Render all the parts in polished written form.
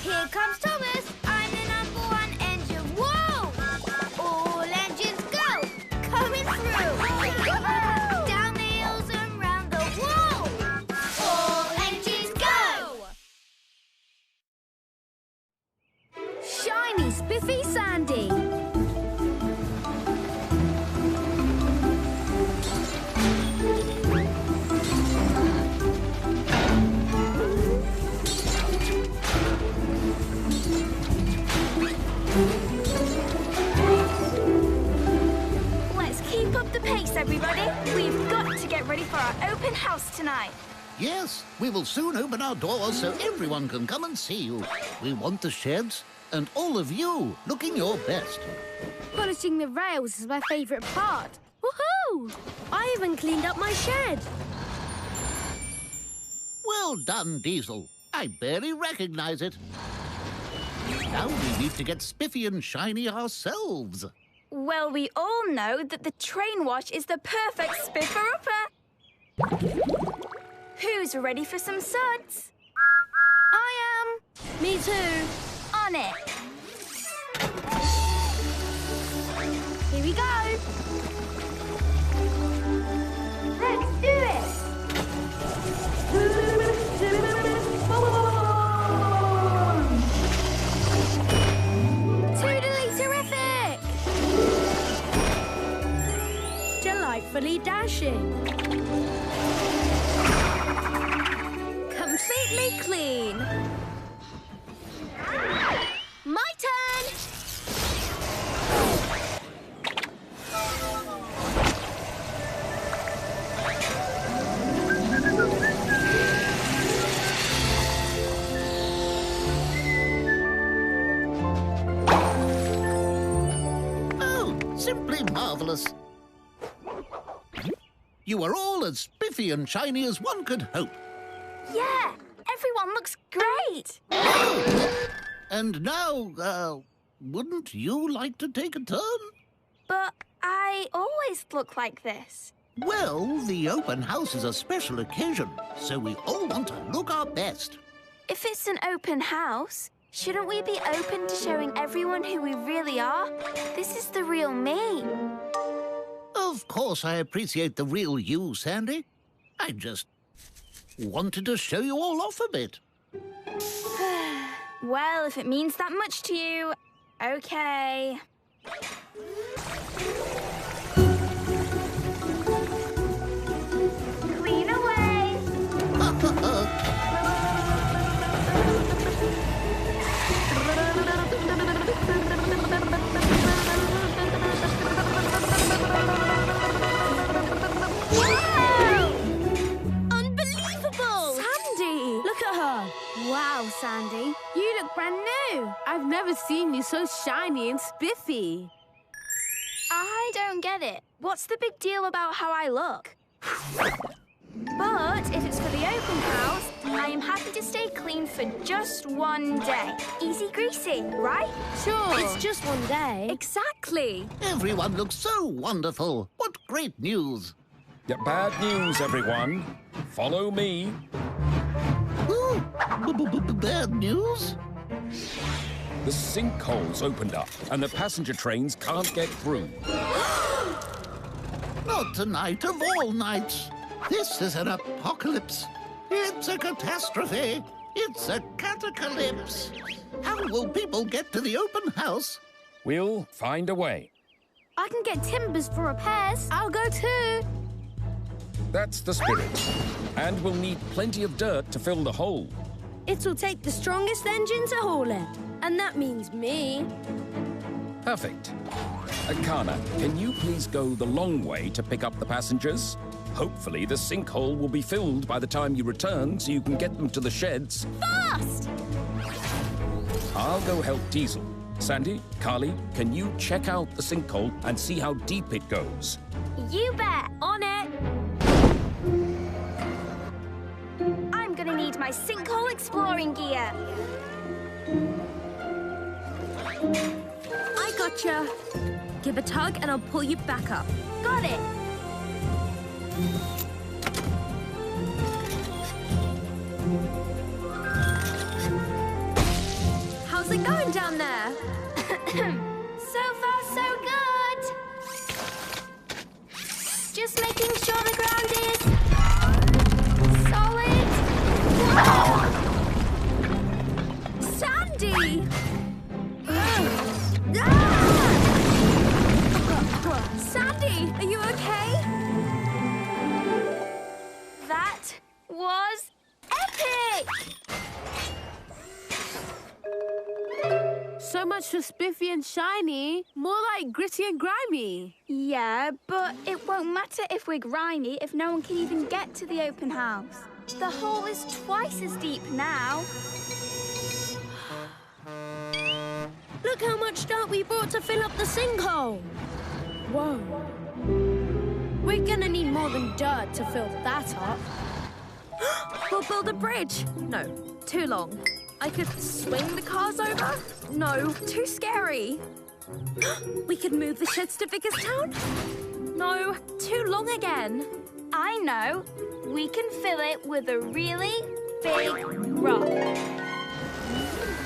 Here comes Thomas. I'm the #1 engine. Whoa! All engines go! Coming through! Down the hills and round the wall! All engines go! Shiny, spiffy Sandy. Let's keep up the pace, everybody. We've got to get ready for our open house tonight. Yes, we will soon open our doors so everyone can come and see you. We want the sheds and all of you looking your best. Polishing the rails is my favourite part. Woohoo! I even cleaned up my shed. Well done, Diesel. I barely recognize it. Now we need to get spiffy and shiny ourselves. Well, we all know that the train wash is the perfect spiffer-upper. Who's ready for some suds? I am. Me too. On it. Here we go. Let's do it. Totally terrific. Delightfully dashing. Completely clean. My turn! Oh, simply marvelous. You are all as spiffy and shiny as one could hope. Yeah, everyone looks great. And now, wouldn't you like to take a turn? But I always look like this. Well, the open house is a special occasion, so we all want to look our best. If it's an open house, shouldn't we be open to showing everyone who we really are? This is the real me. Of course I appreciate the real you, Sandy. I just wanted to show you all off a bit. Well, if it means that much to you, okay. Clean away. Wow! Unbelievable! Sandy! Look at her. Wow, Sandy. You look brand new. I've never seen you so shiny and spiffy. I don't get it. What's the big deal about how I look? But if it's for the open house, I am happy to stay clean for just one day. Easy greasy, right? Sure. It's just one day. Exactly. Everyone looks so wonderful. What great news. Yeah, bad news, everyone. Follow me. Ooh, bad news? The sinkhole's opened up, and the passenger trains can't get through. Not tonight of all nights. This is an apocalypse. It's a catastrophe. It's a catacalypse. How will people get to the open house? We'll find a way. I can get timbers for repairs. I'll go too. That's the spirit. And we'll need plenty of dirt to fill the hole. It'll take the strongest engine to haul it. And that means me. Perfect. Kana, can you please go the long way to pick up the passengers? Hopefully the sinkhole will be filled by the time you return so you can get them to the sheds. Fast! I'll go help Diesel. Sandy, Carly, can you check out the sinkhole and see how deep it goes? You bet. On it. I'm gonna need my sinkhole exploring gear. I gotcha. Give a tug and I'll pull you back up. Got it. going down there? So far, so good. Just making sure the ground is solid. Sandy! Sandy, are you okay? That was epic! So much for Spiffy and Shiny. More like Gritty and Grimy. Yeah, but it won't matter if we're grimy if no one can even get to the open house. The hole is twice as deep now. Look how much dirt we brought to fill up the sinkhole. Whoa. We're gonna need more than dirt to fill that up. We'll build a bridge. No, too long. I could swing the cars over? No, too scary. We could move the sheds to Vickerstown? No, too long again. I know. We can fill it with a really big rock.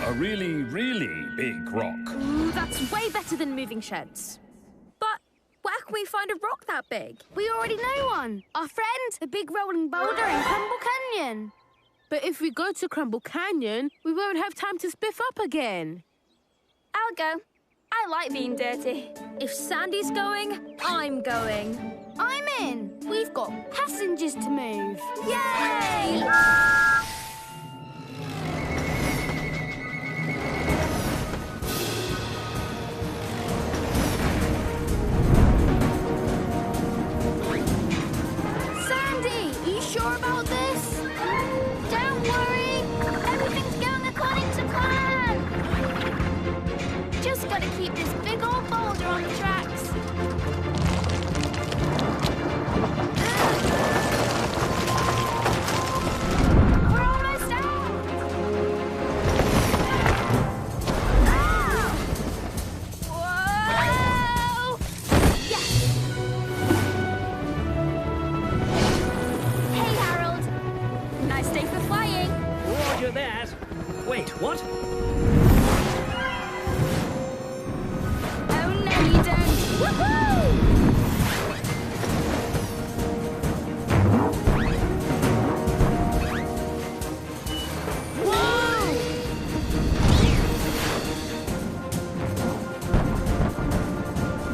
A really, really big rock. Ooh, that's way better than moving sheds. But where can we find a rock that big? We already know one. Our friend, the big rolling boulder in Crumble Canyon. But if we go to Crumble Canyon, we won't have time to spiff up again. I'll go. I like being dirty. If Sandy's going, I'm going. I'm in. We've got passengers to move. Yay! Sandy, are you sure about this? Don't worry. Everything's going according to plan. Just gotta keep this big old boulder on the tracks. We're almost out. Ah! Whoa! Yes! Hey, Harold. Nice day for flying. Roger that. Wait, what? Oh, no, you don't. Woohoo!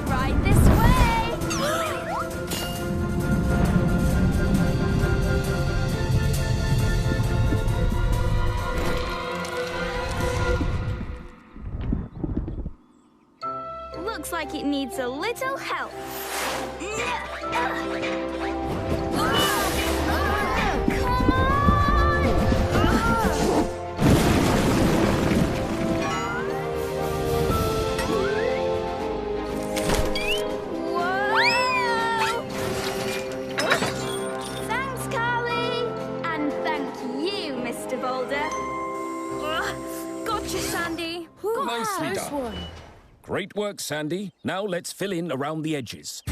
Right this way. Looks like it needs a little help. Come on! Whoa! Thanks, Carly. And thank you, Mr. Boulder. Gotcha, Sandy. Nicely Nice done. one. Great work, Sandy. Now let's fill in around the edges.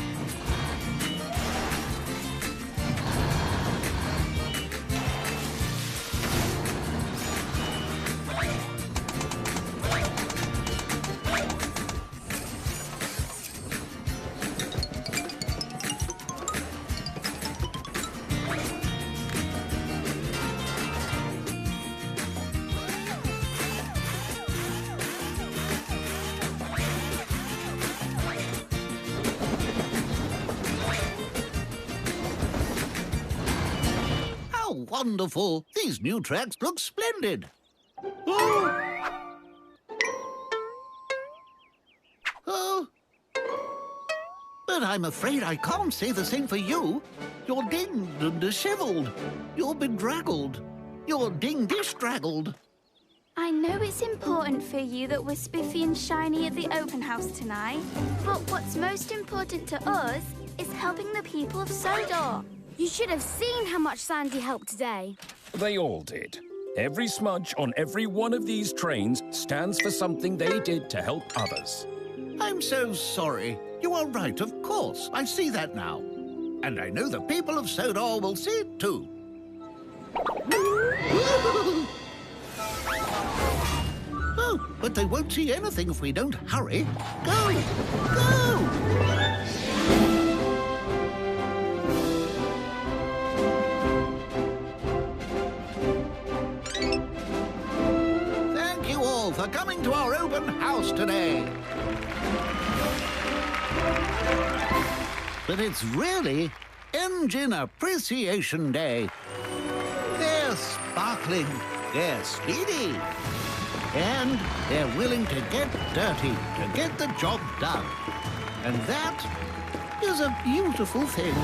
How wonderful! These new tracks look splendid. Oh! Oh! But I'm afraid I can't say the same for you. You're dinged and disheveled. You're bedraggled. You're ding-dish-draggled. I know it's important for you that we're Spiffy and Shiny at the open house tonight, but what's most important to us is helping the people of Sodor. You should have seen how much Sandy helped today. They all did. Every smudge on every one of these trains stands for something they did to help others. I'm so sorry. You are right, of course. I see that now. And I know the people of Sodor will see it too. Oh, but they won't see anything if we don't hurry. Go! Go! Thank you all for coming to our open house today. But it's really Engine Appreciation Day. They're sparkling, they're speedy, and they're willing to get dirty to get the job done. And that is a beautiful thing.